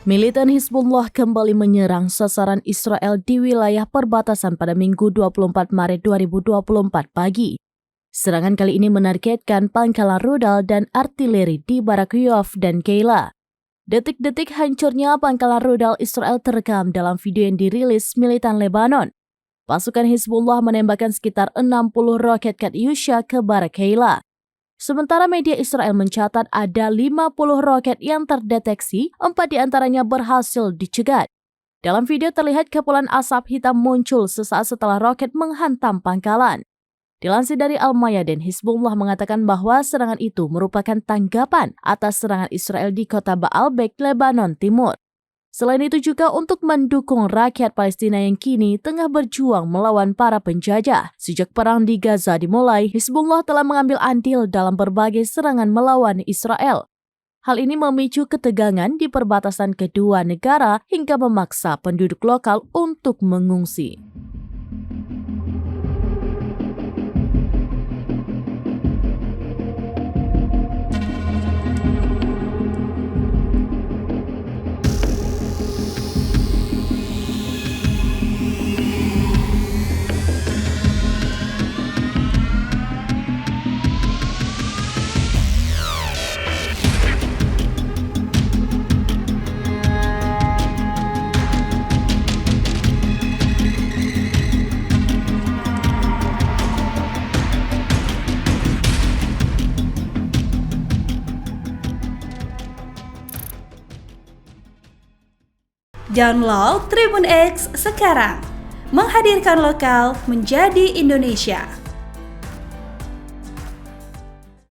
Militan Hizbullah kembali menyerang sasaran Israel di wilayah perbatasan pada Minggu 24 Maret 2024 pagi. Serangan kali ini menargetkan pangkalan rudal dan artileri di Barak Yoav dan Keila. Detik-detik hancurnya pangkalan rudal Israel terekam dalam video yang dirilis militan Lebanon. Pasukan Hizbullah menembakkan sekitar 60 roket Katyusha ke Barak Keila. Sementara media Israel mencatat ada 50 roket yang terdeteksi, 4 diantaranya berhasil dicegat. Dalam video terlihat kepulan asap hitam muncul sesaat setelah roket menghantam pangkalan. Dilansir dari Al-Mayadin, Hizbullah mengatakan bahwa serangan itu merupakan tanggapan atas serangan Israel di kota Baalbek, Lebanon Timur. Selain itu juga untuk mendukung rakyat Palestina yang kini tengah berjuang melawan para penjajah. Sejak perang di Gaza dimulai, Hizbullah telah mengambil andil dalam berbagai serangan melawan Israel. Hal ini memicu ketegangan di perbatasan kedua negara hingga memaksa penduduk lokal untuk mengungsi. Download Tribun X sekarang, menghadirkan lokal menjadi Indonesia.